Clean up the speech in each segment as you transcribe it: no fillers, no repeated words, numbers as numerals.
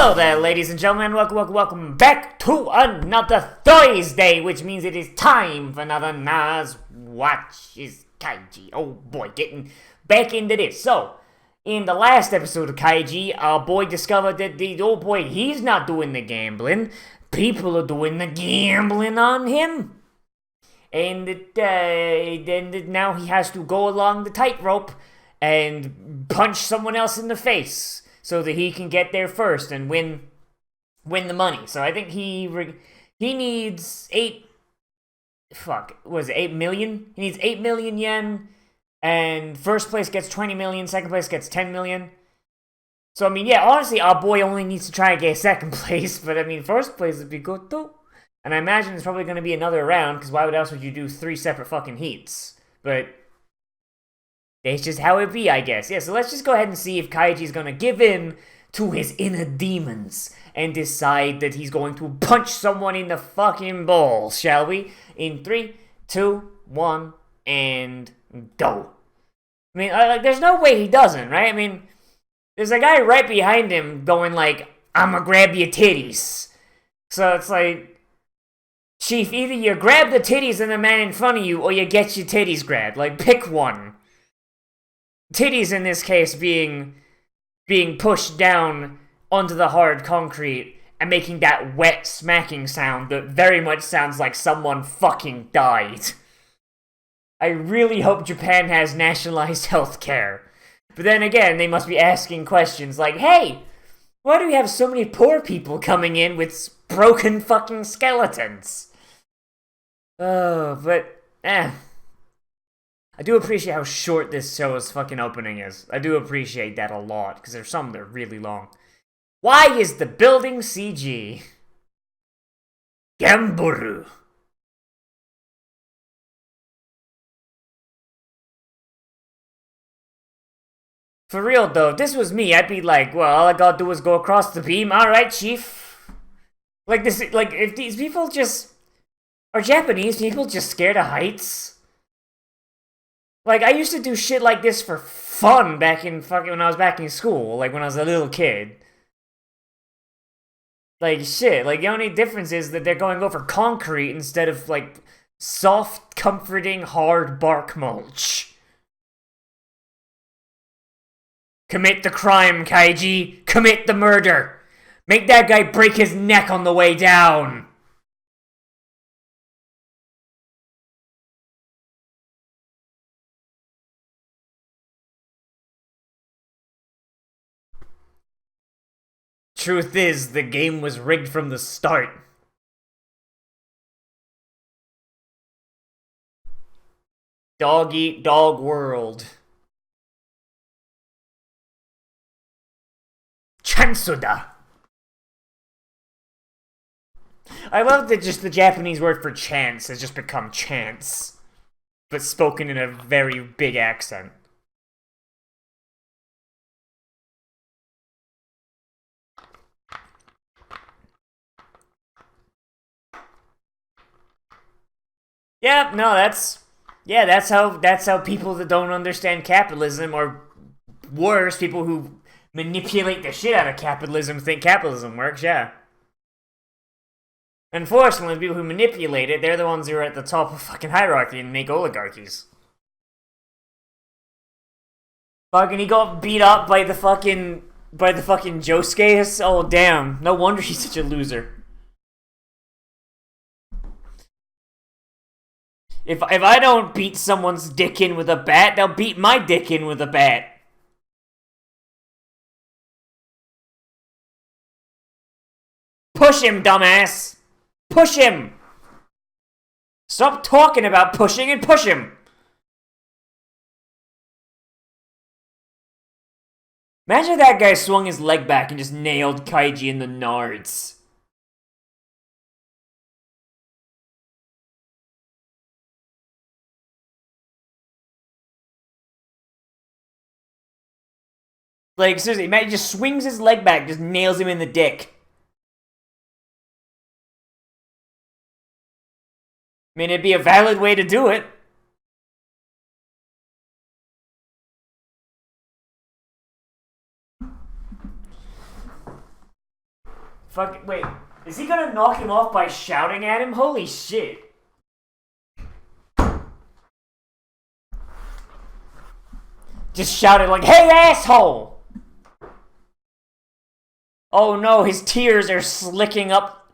Hello there, ladies and gentlemen. Welcome back to another Thursday, which means it is time for another Nozz Watches Kaiji. Oh boy, getting back into this. So, in the last episode of Kaiji, our boy discovered that he's not doing the gambling. People are doing the gambling on him. And now he has to go along the tightrope and punch someone else in the face so that he can get there first and win the money. So I think he needs 8 million? He needs 8 million yen, and first place gets 20 million, second place gets 10 million. So I mean, yeah, honestly, our boy only needs to try and get second place, but I mean, first place would be good too. And I imagine there's probably going to be another round, because why else would you do 3 separate fucking heats? But that's just how it be, I guess. Yeah, so let's just go ahead and see if Kaiji's going to give in to his inner demons and decide that he's going to punch someone in the fucking balls, shall we? In 3, 2, 1, and go. I mean, there's no way he doesn't, right? I mean, there's a guy right behind him going like, "I'ma grab your titties." So it's like, Chief, either you grab the titties of the man in front of you, or you get your titties grabbed. Like, pick one. Titties in this case being pushed down onto the hard concrete and making that wet smacking sound that very much sounds like someone fucking died. I really hope Japan has nationalized healthcare. But then again, they must be asking questions like, hey, why do we have so many poor people coming in with broken fucking skeletons? Oh, but, I do appreciate how short this show's fucking opening is. I do appreciate that a lot, because there's some that are really long. Why is the building CG? Gamburu. For real though, if this was me, I'd be like, well, all I gotta do is go across the beam. Alright, chief. Like, if these people just... Are Japanese people just scared of heights? Like, I used to do shit like this for fun back in when I was back in school, like when I was a little kid. Like, shit, like, the only difference is that they're going over concrete instead of, like, soft, comforting, hard bark mulch. Commit the crime, Kaiji! Commit the murder! Make that guy break his neck on the way down! Truth is, the game was rigged from the start. Dog eat dog world. Chansuda. I love that just the Japanese word for chance has just become chance, but spoken in a very big accent. Yeah, no, that's how people that don't understand capitalism, or worse, people who manipulate the shit out of capitalism think capitalism works, yeah. Unfortunately, the people who manipulate it, they're the ones who are at the top of fucking hierarchy and make oligarchies. Fucking he got beat up by the fucking Josuke. Oh damn, no wonder he's such a loser. If I don't beat someone's dick in with a bat, they'll beat my dick in with a bat. Push him, dumbass! Push him! Stop talking about pushing and push him! Imagine if that guy swung his leg back and just nailed Kaiji in the nards. Like, seriously, man, he just swings his leg back, just nails him in the dick. I mean, it'd be a valid way to do it. Fuck, wait. Is he gonna knock him off by shouting at him? Holy shit. Just shouted like, hey, asshole! Oh no, his tears are slicking up.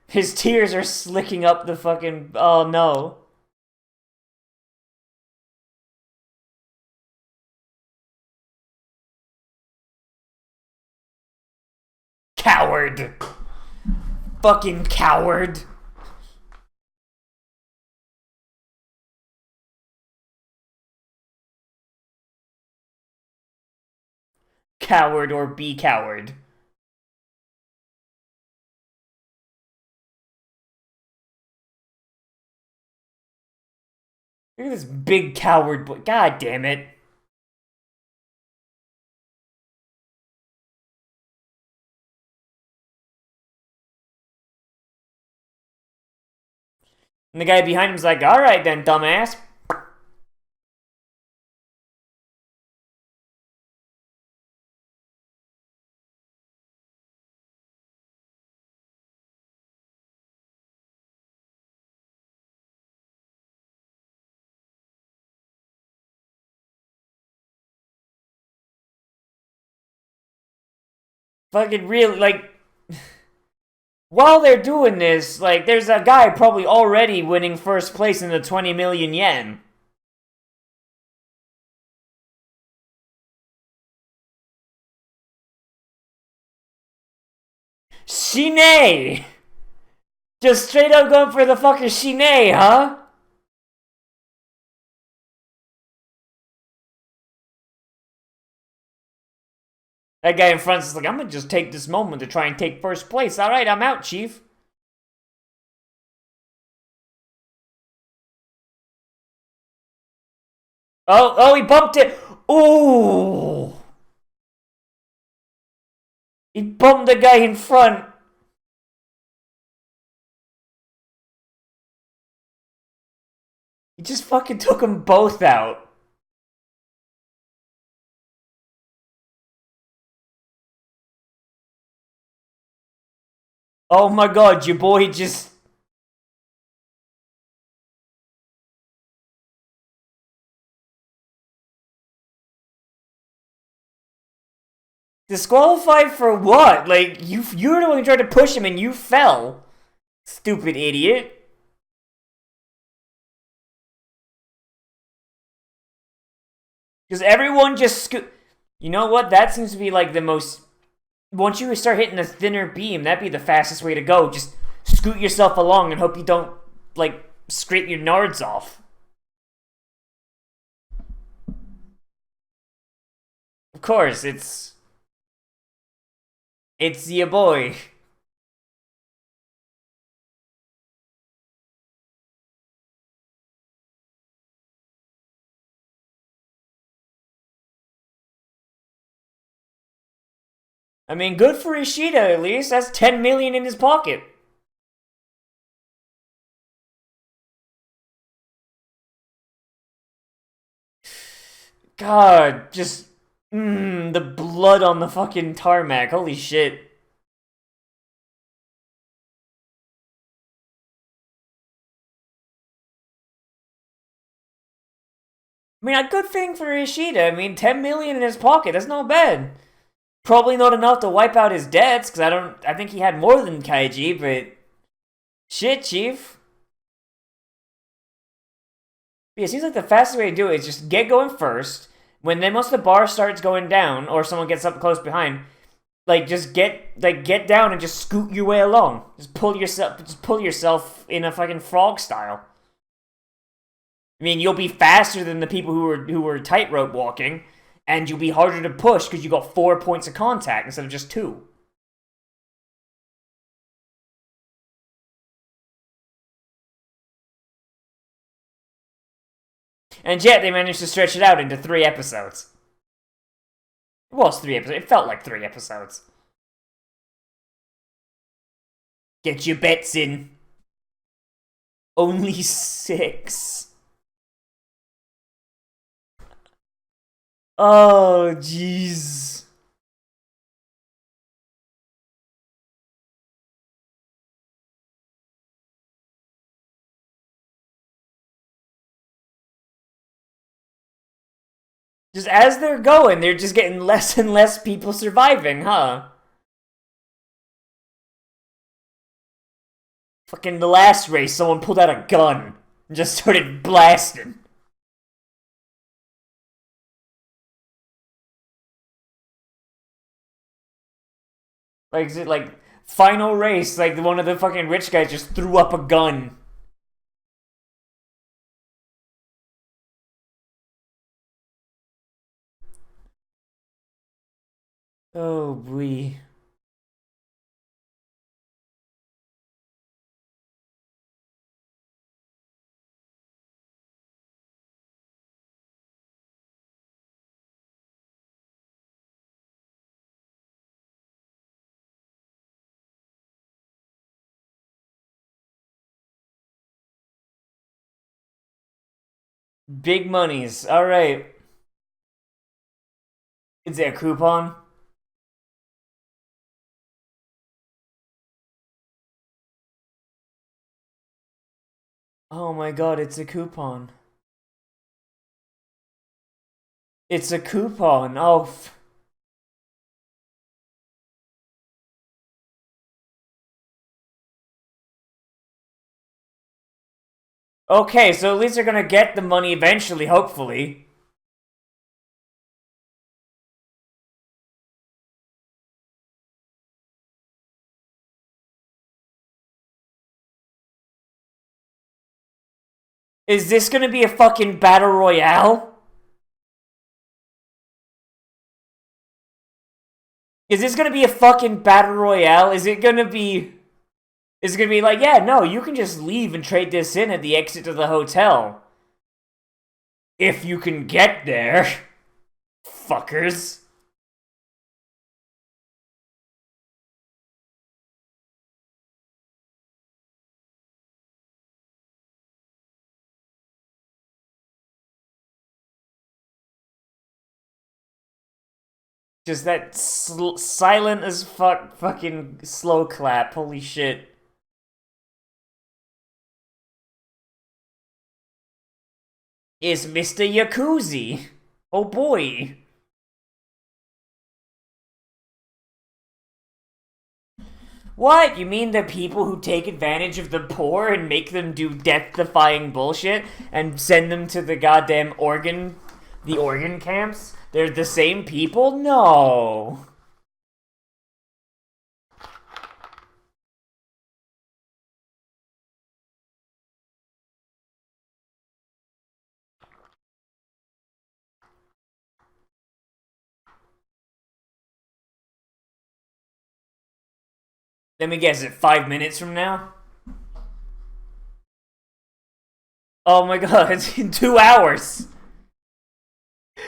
His tears are slicking up the fucking... Oh no. Coward. Fucking coward. Coward or be coward. Look at this big coward boy. God damn it. And the guy behind him's like, alright then, dumbass. Fucking really, like... While they're doing this, like, there's a guy probably already winning first place in the 20 million yen. Shine! Just straight up going for the fucking Shine, huh? That guy in front is like, I'm gonna just take this moment to try and take first place. Alright, I'm out, chief. Oh, he bumped it. Ooh. He bumped the guy in front. He just fucking took them both out. Oh my god, your boy just... Disqualified for what? Like, you were the one who tried to push him and you fell. Stupid idiot. Because everyone just You know what? That seems to be like the most... Once you start hitting a thinner beam, that'd be the fastest way to go. Just scoot yourself along and hope you don't, like, scrape your nards off. Of course, it's your boy. I mean, good for Ishida, at least. That's 10 million in his pocket. God, just... the blood on the fucking tarmac. Holy shit. I mean, a good thing for Ishida. I mean, 10 million in his pocket. That's not bad. Probably not enough to wipe out his debts, because I think he had more than Kaiji, but... Shit, chief. Yeah, it seems like the fastest way to do it is just get going first. Once the bar starts going down, or someone gets up close behind, like, just get down and just scoot your way along. Just pull yourself in a fucking frog style. I mean, you'll be faster than the people who were tightrope walking, and you'll be harder to push because you got 4 points of contact instead of just 2. And yet they managed to stretch it out into 3 episodes. It was 3 episodes. It felt like 3 episodes. Get your bets in. Only 6. Oh, jeez. Just as they're going, they're just getting less and less people surviving, huh? Fucking the last race, someone pulled out a gun and just started blasting. Like, is it like final race? Like one of the fucking rich guys just threw up a gun. Oh boy. Big monies. All right. Is it a coupon? Oh my god, it's a coupon. It's a coupon. Oh. Okay, so at least they're gonna get the money eventually, hopefully. Is this gonna be a fucking battle royale? Is this gonna be a fucking battle royale? Is it gonna be... Is it gonna be like, yeah, no, you can just leave and trade this in at the exit of the hotel. If you can get there. Fuckers. Just that silent as fuck fucking slow clap. Holy shit. Is Mr. Yakuzi. Oh boy. What? You mean the people who take advantage of the poor and make them do death-defying bullshit and send them to the goddamn the organ camps? They're the same people? No. Let me guess, it 5 minutes from now? Oh my god, it's in 2 hours.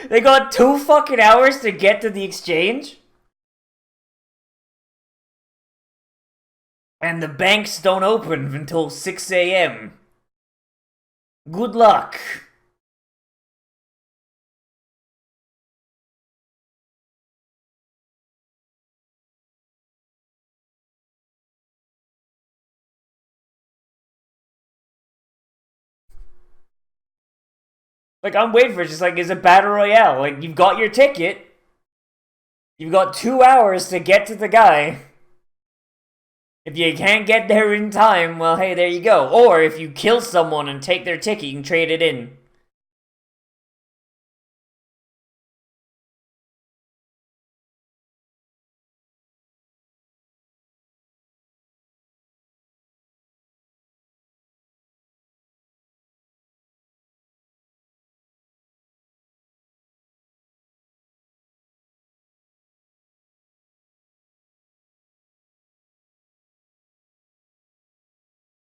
They got 2 fucking hours to get to the exchange? And the banks don't open until 6 a.m. Good luck. Like, I'm waiting for it, just like, it's a battle royale. Like, you've got your ticket. You've got 2 hours to get to the guy. If you can't get there in time, well, hey, there you go. Or if you kill someone and take their ticket, you can trade it in.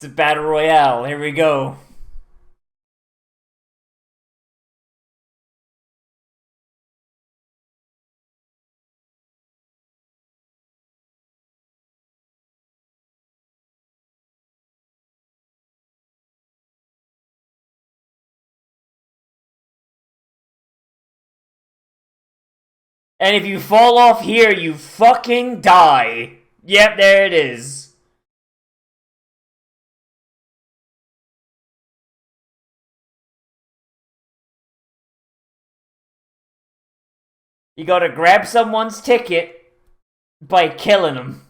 It's a battle royale. Here we go. And if you fall off here, you fucking die. Yep, there it is. You gotta grab someone's ticket by killing them.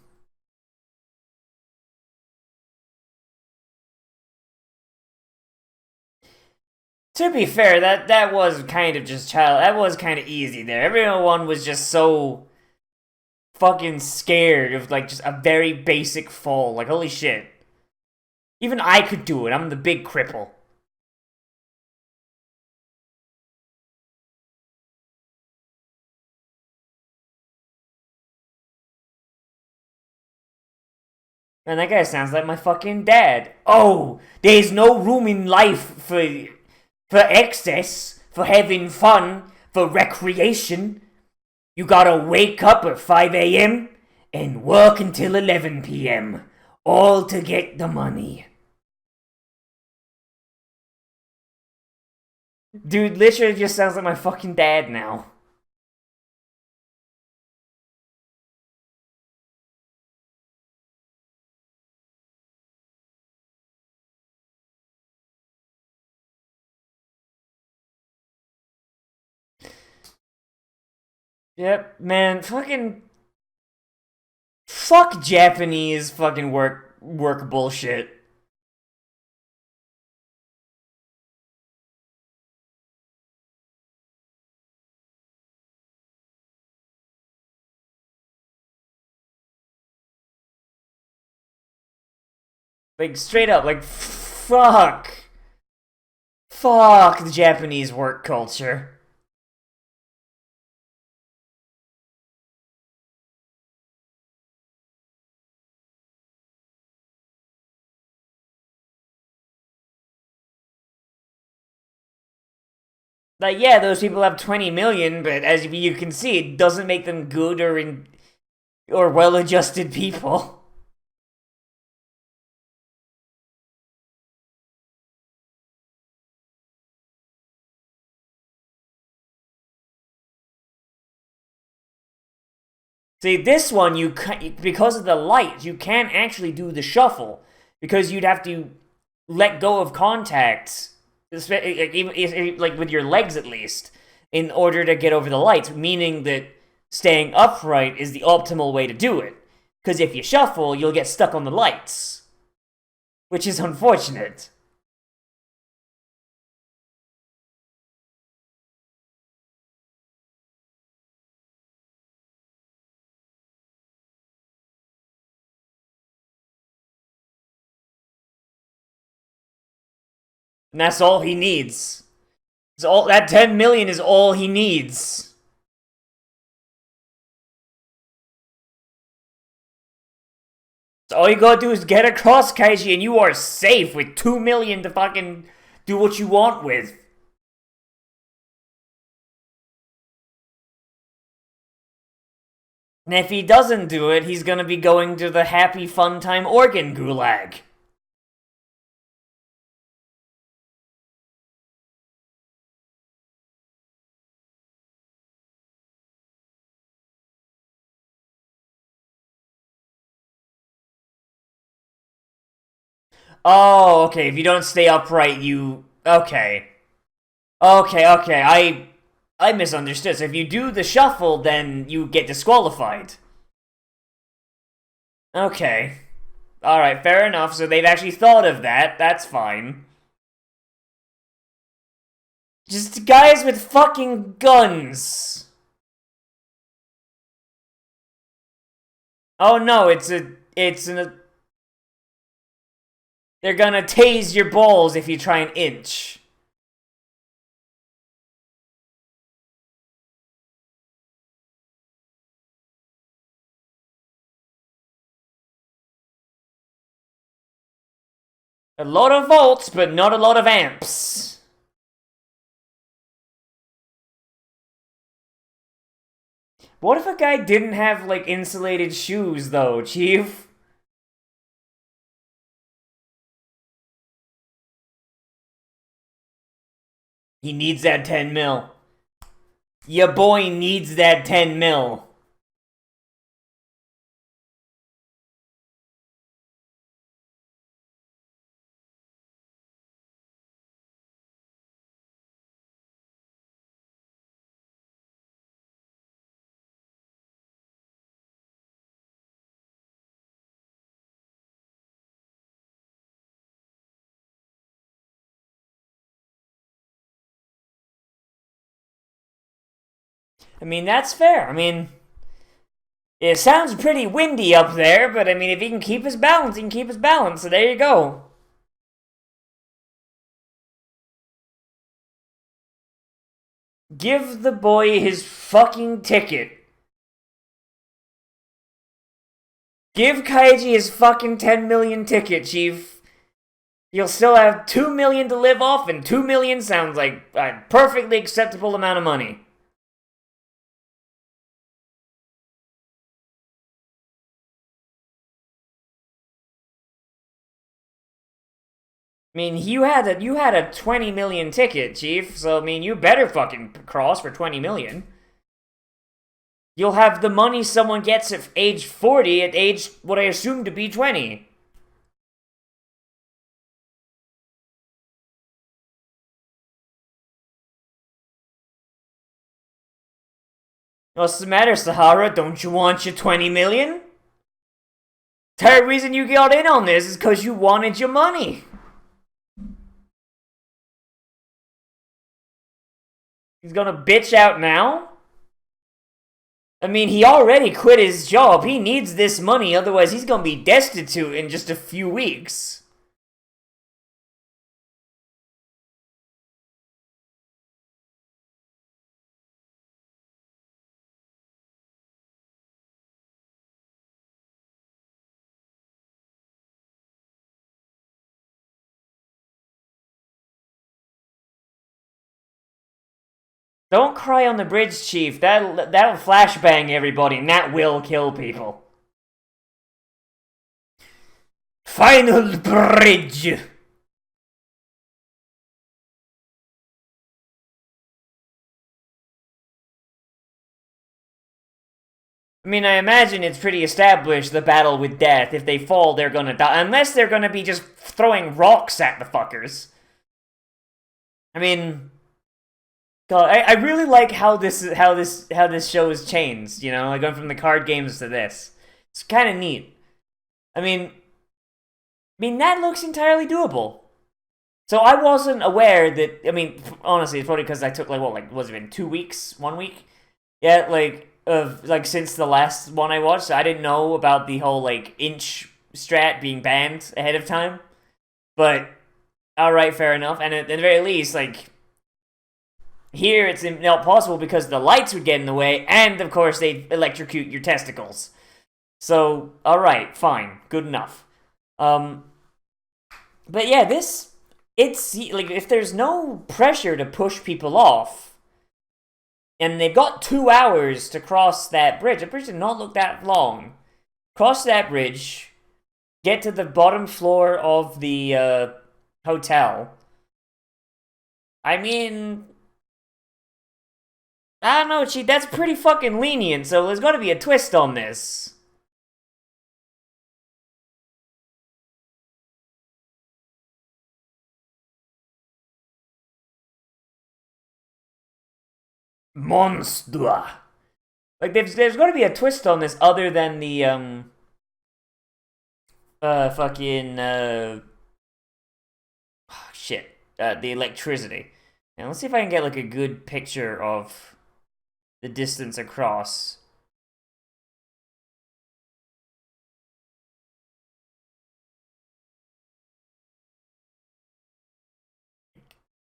To be fair, that was kind of just that was kind of easy there. Everyone was just so fucking scared of like just a very basic fall. Like holy shit. Even I could do it. I'm the big cripple. And that guy sounds like my fucking dad. Oh, there's no room in life for excess, for having fun, for recreation. You gotta wake up at 5 a.m. and work until 11 p.m. All to get the money. Dude, literally just sounds like my fucking dad now. Yep, man, fucking fuck Japanese fucking work bullshit. Like straight up, like fuck the Japanese work culture. Like, yeah, those people have 20 million, but as you can see, it doesn't make them good or well-adjusted people. See, this one, because of the light, you can't actually do the shuffle. Because you'd have to let go of contact, like with your legs at least, in order to get over the lights, meaning that staying upright is the optimal way to do it. Because if you shuffle, you'll get stuck on the lights. Which is unfortunate. And that's all he needs. That 10 million is all he needs. So all you gotta do is get across Kaiji and you are safe with 2 million to fucking do what you want with. And if he doesn't do it, he's gonna be going to the happy fun time organ gulag. Oh, okay, if you don't stay upright, you... Okay. Okay, I misunderstood. So if you do the shuffle, then you get disqualified. Okay. Alright, fair enough. So they've actually thought of that. That's fine. Just guys with fucking guns. Oh no, it's an... They're gonna tase your balls if you try an inch. A lot of volts, but not a lot of amps. What if a guy didn't have, like, insulated shoes, though, Chief? He needs that 10 mil. Your boy needs that 10 mil. I mean, that's fair. I mean, it sounds pretty windy up there, but I mean, if he can keep his balance, he can keep his balance. So there you go. Give the boy his fucking ticket. Give Kaiji his fucking 10 million ticket, Chief. You'll still have 2 million to live off, and 2 million sounds like a perfectly acceptable amount of money. I mean, you had a 20 million ticket, Chief, so I mean, you better fucking cross for 20 million. You'll have the money someone gets at age 40 at age what I assume to be 20. What's the matter, Sahara? Don't you want your 20 million? The entire reason you got in on this is because you wanted your money. He's gonna bitch out now? I mean, he already quit his job. He needs this money, otherwise he's gonna be destitute in just a few weeks. Don't cry on the bridge, Chief. That'll flashbang everybody, and that will kill people. Final bridge! I mean, I imagine it's pretty established, the battle with death. If they fall, they're gonna die. Unless they're gonna be just throwing rocks at the fuckers. I mean... God, I really like how this show has changed, you know? Like, going from the card games to this. It's kind of neat. I mean, that looks entirely doable. So I wasn't aware that, I mean, honestly, it's probably because I took, was it been 2 weeks? 1 week? Yeah, since the last one I watched, so I didn't know about the whole, inch strat being banned ahead of time. But, alright, fair enough. And at the very least, here it's not possible because the lights would get in the way, and of course they electrocute your testicles. So, alright, fine, good enough. But yeah, it's, if there's no pressure to push people off, and they've got 2 hours to cross that bridge, the bridge did not look that long. Cross that bridge, get to the bottom floor of the, hotel. I mean... I don't know, Chief, that's pretty fucking lenient, so there's gotta be a twist on this. Monster. There's gotta be a twist on this other than the, the electricity. Now, let's see if I can get, a good picture of the distance across.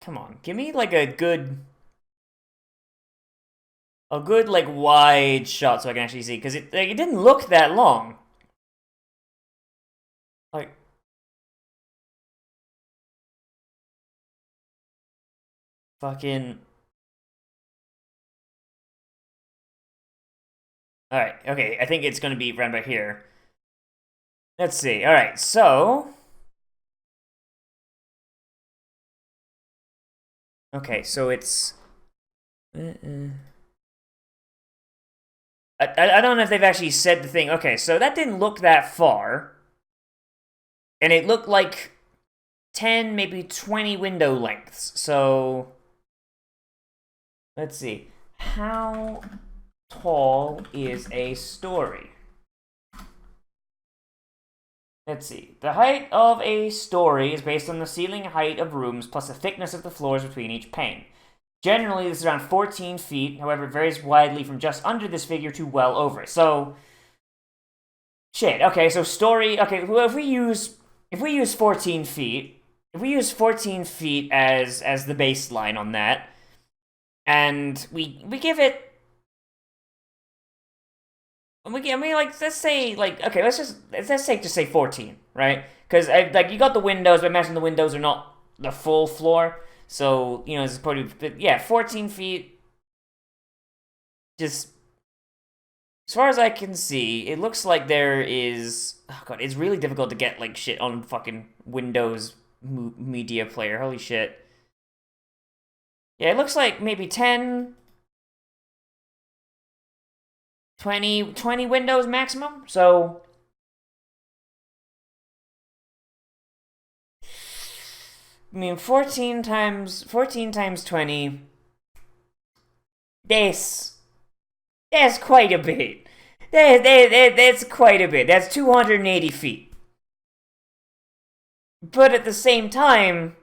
Come on, give me, a good, wide shot so I can actually see, because it didn't look that long. Fucking... Alright, okay, I think it's gonna be right about here. Let's see, alright, so... Okay, so it's... I don't know if they've actually said the thing. Okay, so that didn't look that far. And it looked like 10, maybe 20 window lengths. So... Let's see. How tall is a story? Let's see. The height of a story is based on the ceiling height of rooms plus the thickness of the floors between each pane. Generally, this is around 14 feet. However, it varies widely from just under this figure to well over it. So, shit. Okay, so story. Okay, well, if we use 14 feet, if we use 14 feet as the baseline on that, and we give it. Let's say, okay, let's say 14, right? Because, you got the windows, but imagine the windows are not the full floor, so, it's probably, but yeah, 14 feet, just, as far as I can see, it looks like there is, oh god, it's really difficult to get, shit on fucking Windows Media Player, holy shit. Yeah, it looks like maybe 10... 20 windows maximum, so I mean 14 times 20, that's quite a bit. That's quite a bit. That's 280 feet. But at the same time,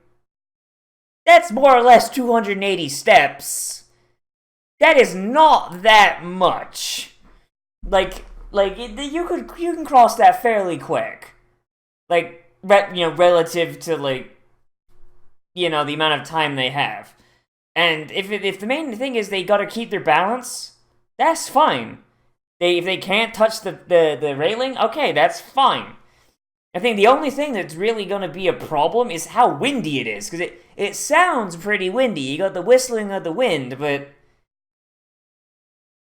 that's more or less 280 steps. That is not that much. You can cross that fairly quick, relative to the amount of time they have, and if the main thing is they gotta keep their balance, that's fine. If they can't touch the railing, okay, that's fine. I think the only thing that's really gonna be a problem is how windy it is, because it sounds pretty windy. You got the whistling of the wind, but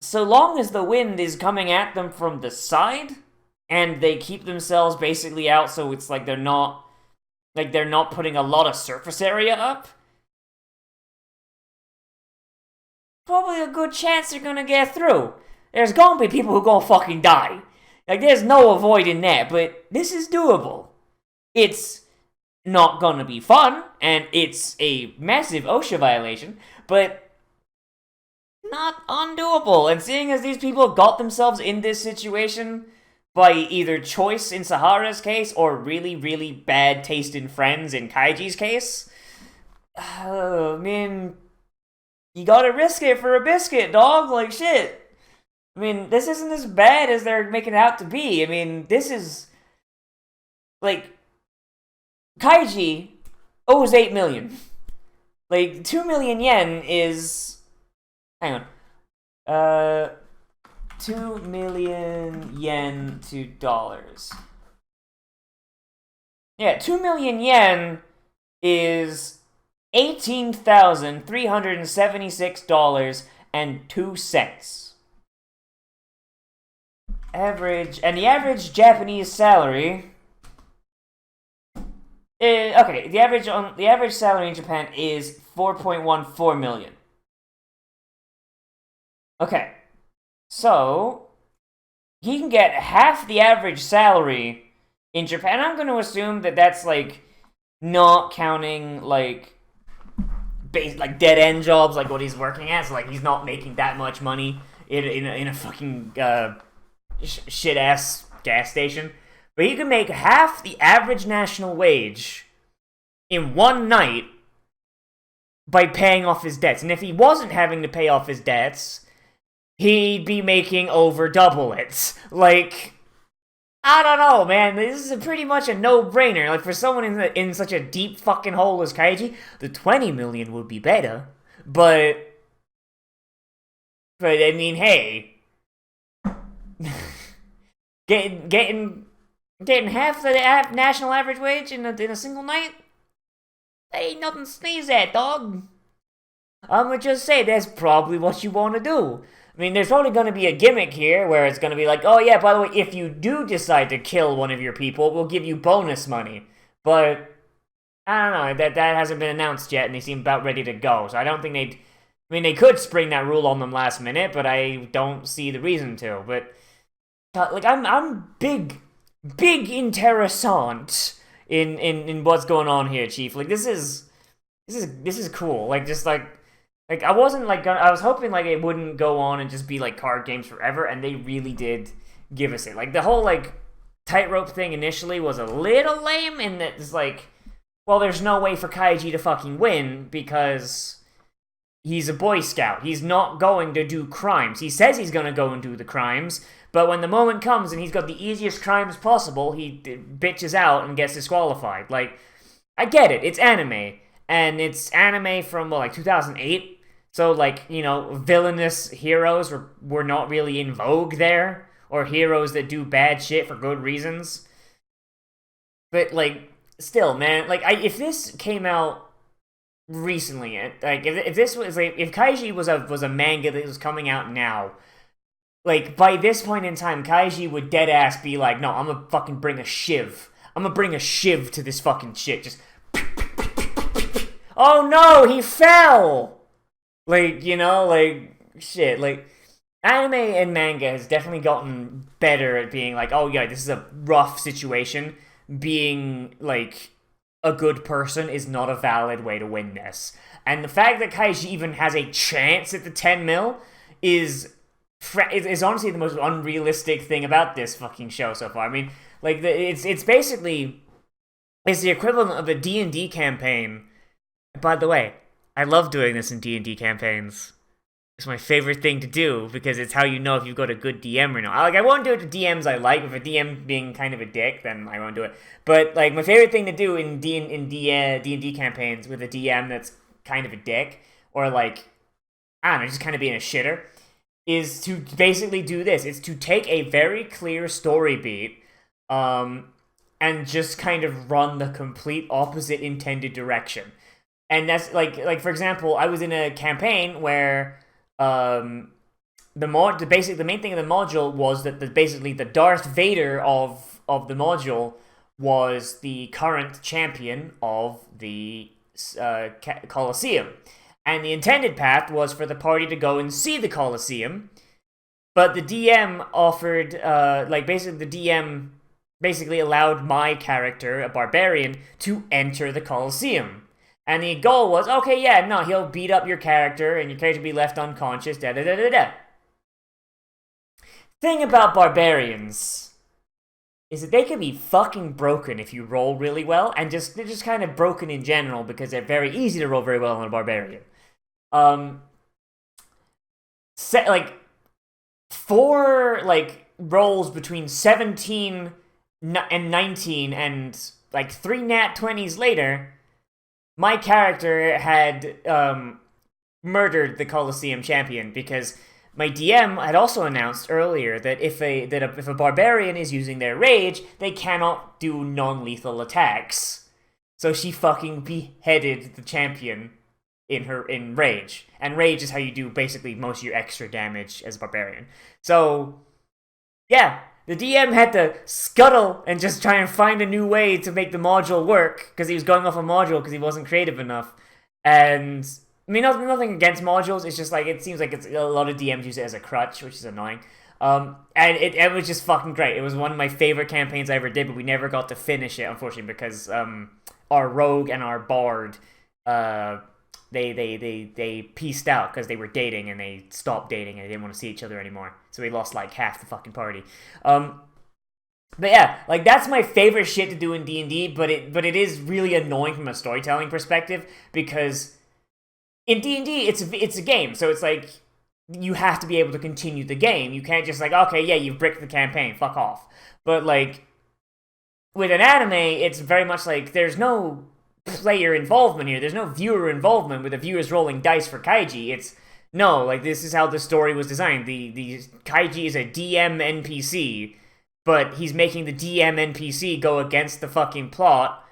so long as the wind is coming at them from the side, and they keep themselves basically out, so it's they're not putting a lot of surface area up, probably a good chance they're gonna get through. There's gonna be people who gonna fucking die. There's no avoiding that, but this is doable. It's not gonna be fun, and it's a massive OSHA violation, but not undoable. And seeing as these people got themselves in this situation by either choice in Sahara's case or really, really bad taste in friends in Kaiji's case, I mean, you gotta risk it for a biscuit, dog. Shit. I mean, this isn't as bad as they're making it out to be. I mean, this is, Kaiji owes 8 million. 2 million yen is... Hang on. 2 million yen to dollars. Yeah, 2 million yen is $18,376.02. The average Japanese salary. The average salary in Japan is 4.14 million. Okay, so he can get half the average salary in Japan. I'm going to assume that that's not counting dead end jobs like what he's working at. So he's not making that much money in a fucking shit ass gas station. But he can make half the average national wage in one night by paying off his debts. And if he wasn't having to pay off his debts, he'd be making over double it. I don't know, man. This is pretty much a no-brainer. For someone in such a deep fucking hole as Kaiji, the 20 million would be better. But I mean, hey, getting half the national average wage in a single night, that ain't nothing to sneeze at, dog. I'ma just say that's probably what you want to do. I mean, there's probably going to be a gimmick here where it's going to be oh yeah, by the way, if you do decide to kill one of your people, we'll give you bonus money. But I don't know, that hasn't been announced yet, and they seem about ready to go. So I don't think they'd... I mean, they could spring that rule on them last minute, but I don't see the reason to. But I'm big interessant in what's going on here, Chief. This is cool. I wasn't I was hoping it wouldn't go on and just be card games forever, and they really did give us it. The whole tightrope thing initially was a little lame, and it's well, there's no way for Kaiji to fucking win because he's a Boy Scout. He's not going to do crimes. He says he's going to go and do the crimes, but when the moment comes and he's got the easiest crimes possible, he bitches out and gets disqualified. Like, I get it. It's anime. And it's anime from, well, like, 2008. So, like, you know, villainous heroes were not really in vogue there. Or heroes that do bad shit for good reasons. But, like, still, man, like, if this came out recently, like, if this was, like, if Kaiji was a manga that was coming out now, like, by this point in time, Kaiji would deadass be like, no, I'm gonna fucking bring a shiv. I'm gonna bring a shiv to this fucking shit. Just, oh no, he fell! Like, you know, like, shit, like, anime and manga has definitely gotten better at being like, oh yeah, this is a rough situation. Being, like, a good person is not a valid way to win this. And the fact that Kaiji even has a chance at the 10 mil is honestly the most unrealistic thing about this fucking show so far. I mean, like, it's basically, it's the equivalent of a D&D campaign. By the way, I love doing this in D&D campaigns. It's my favorite thing to do, because it's how you know if you've got a good DM or not. Like, I won't do it to DMs I like. If a DM being kind of a dick, then I won't do it. But, like, my favorite thing to do in D&D campaigns with a DM that's kind of a dick, or, like, I don't know, just kind of being a shitter, is to basically do this. It's to take a very clear story beat, and just kind of run the complete opposite intended direction. And that's, like for example, I was in a campaign where the main thing of the module was that basically the Darth Vader of the module was the current champion of the Colosseum. And the intended path was for the party to go and see the Colosseum, but the DM offered, the DM basically allowed my character, a barbarian, to enter the Colosseum. And the goal was, okay, yeah, no, he'll beat up your character, and your character will be left unconscious, da-da-da-da-da. Thing about barbarians is that they can be fucking broken if you roll really well, and they're just kind of broken in general, because they're very easy to roll very well on a barbarian. Four, rolls between 17 and 19, and, 3 nat 20s later, my character had murdered the Colosseum champion, because my DM had also announced earlier that if a barbarian is using their rage, they cannot do non-lethal attacks. So she fucking beheaded the champion in rage. And rage is how you do basically most of your extra damage as a barbarian. So, yeah, the DM had to scuttle and just try and find a new way to make the module work, because he was going off a module because he wasn't creative enough. And, I mean, nothing against modules, it's just it seems like it's a lot of DMs use it as a crutch, which is annoying. And it was just fucking great. It was one of my favorite campaigns I ever did, but we never got to finish it, unfortunately, because our rogue and our bard, they pieced out because they were dating, and they stopped dating and they didn't want to see each other anymore. So we lost half the fucking party. But yeah, that's my favorite shit to do in D&D, but it is really annoying from a storytelling perspective, because in D&D it's a game, so it's you have to be able to continue the game. You can't just okay, yeah, you've bricked the campaign, fuck off. But with an anime, it's very much there's no player involvement here. There's no viewer involvement with the viewers rolling dice for Kaiji. It's no, this is how the story was designed. The Kaiji is a DM NPC, but he's making the DM NPC go against the fucking plot,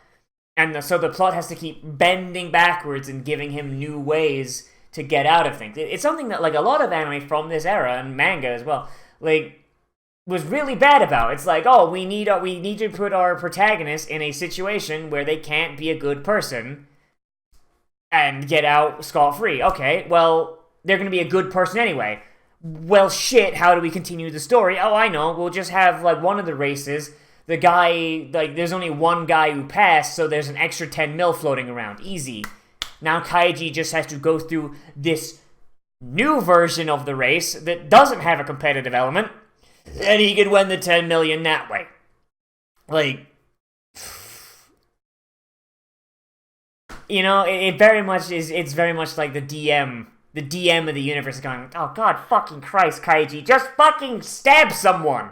and so the plot has to keep bending backwards and giving him new ways to get out of things. It's something that a lot of anime from this era, and manga as well, was really bad about. It's we need to put our protagonist in a situation where they can't be a good person and get out scot-free. Okay, well, they're going to be a good person anyway. Well, shit, how do we continue the story? Oh, I know, we'll just have, one of the races, the guy, there's only one guy who passed, so there's an extra 10 mil floating around. Easy. Now Kaiji just has to go through this new version of the race that doesn't have a competitive element, and he could win the 10 million that way. You know, it very much is, it's very much like the DM the DM of the universe is going, oh god fucking Christ, Kaiji, just fucking stab someone.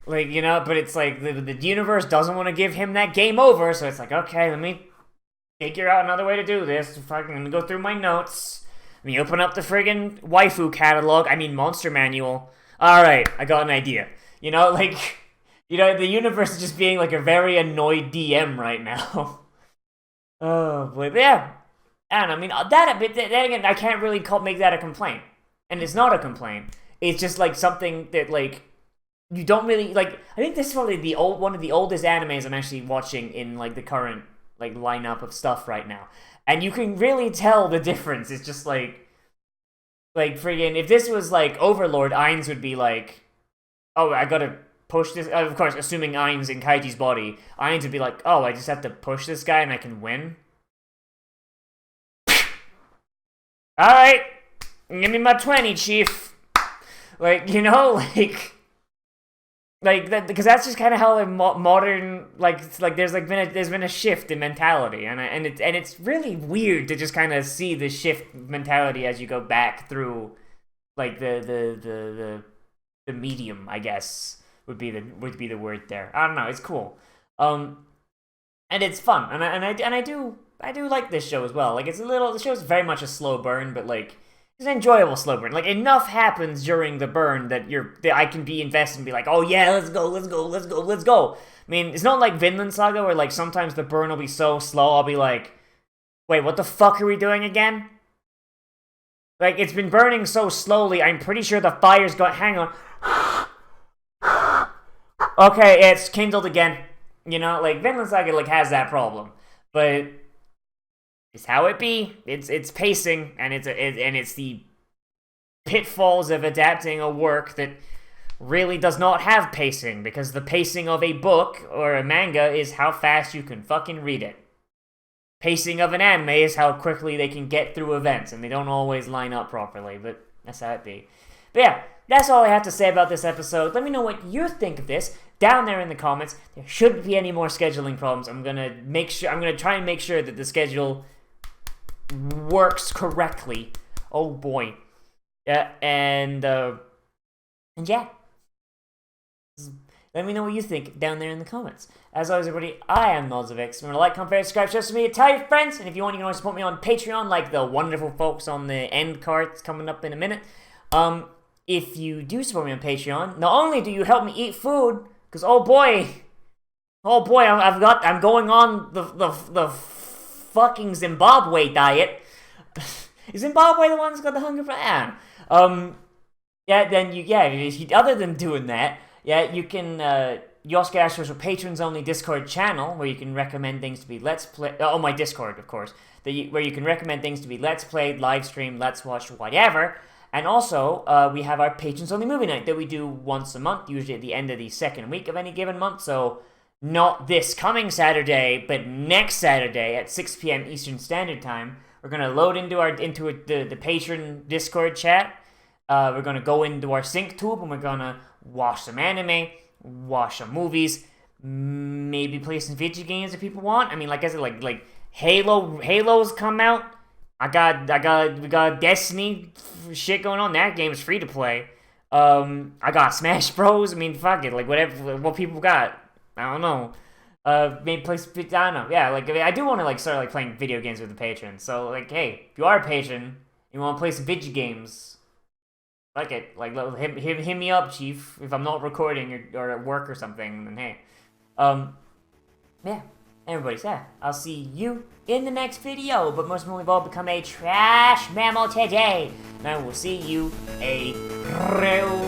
Like, you know, but it's like, the universe doesn't want to give him that game over, so it's like, okay, let me figure out another way to do this. Fucking, let me go through my notes. Let me open up the friggin' waifu catalog, monster manual. Alright, I got an idea. You know, like, you know, the universe is just being like a very annoyed DM right now. Oh, boy, but yeah. I don't know, I mean, but then again, I can't really make that a complaint. And it's not a complaint. It's just, like, something that, like, you don't really, like, I think this is probably one of the oldest animes I'm actually watching in, like, the current, like, lineup of stuff right now. And you can really tell the difference. It's just, like, friggin', if this was, like, Overlord, Ainz would be like, oh, I gotta push this, of course, assuming Ainz in Kaiji's body, Ainz would be like, oh, I just have to push this guy and I can win? Alright, give me my 20, chief. Like, you know, like that, because that's just kind of how like modern, like there's been a shift in mentality, and it's really weird to just kind of see the shift mentality as you go back through, like the medium, I guess would be the word there. I don't know, it's cool, and it's fun, and I do like this show as well. Like, the show's very much a slow burn, but like, it's an enjoyable slow burn. Like, enough happens during the burn that I can be invested and be like, oh yeah, let's go. I mean, it's not like Vinland Saga where like sometimes the burn will be so slow, I'll be like, wait, what the fuck are we doing again? Like, it's been burning so slowly, I'm pretty sure the fire's got, hang on. Okay, it's kindled again. You know, like, Vinland Saga like has that problem. But it's how it be. It's pacing, and it's the pitfalls of adapting a work that really does not have pacing, because the pacing of a book or a manga is how fast you can fucking read it. Pacing of an anime is how quickly they can get through events, and they don't always line up properly, but that's how it be. But yeah, that's all I have to say about this episode. Let me know what you think of this down there in the comments. There shouldn't be any more scheduling problems. I'm gonna try and make sure that the schedule works correctly. Oh boy. Yeah, and yeah. Let me know what you think down there in the comments. As always, everybody, I am Nozz. Remember to like, comment, favorite, subscribe, share to me, tell your friends, and if you want, you can always support me on Patreon, like the wonderful folks on the end cards coming up in a minute. If you do support me on Patreon, not only do you help me eat food, because oh boy, I'm going on the fucking Zimbabwe diet. Is Zimbabwe the one that's got the hunger for? Other than doing that, yeah, you can, you also get access to a patrons-only Discord channel where you can recommend things to be Let's Play, my Discord, of course, where you can recommend things to be Let's Play, live stream, Let's Watch, whatever. And also, we have our patrons-only movie night that we do once a month, usually at the end of the second week of any given month, so not this coming Saturday, but next Saturday at 6 p.m. Eastern Standard Time. We're going to load into the patron Discord chat. We're going to go into our sync tube, and we're going to watch some anime, watch some movies, maybe play some video games if people want. I mean, like I said, like Halo's come out. We got Destiny shit going on. That game is free to play. I got Smash Bros. I mean, fuck it, like whatever, what people got. I don't know. Maybe play. I don't know. Yeah, like I do want to like start like playing video games with the patrons. So like, hey, if you are a patron, you want to play some video games, fuck it. Like hit me up, chief. If I'm not recording or at work or something, then hey, yeah. Everybody's yeah. I'll see you in the next video. But most importantly of all, become a trash mammal today. And I will see you a real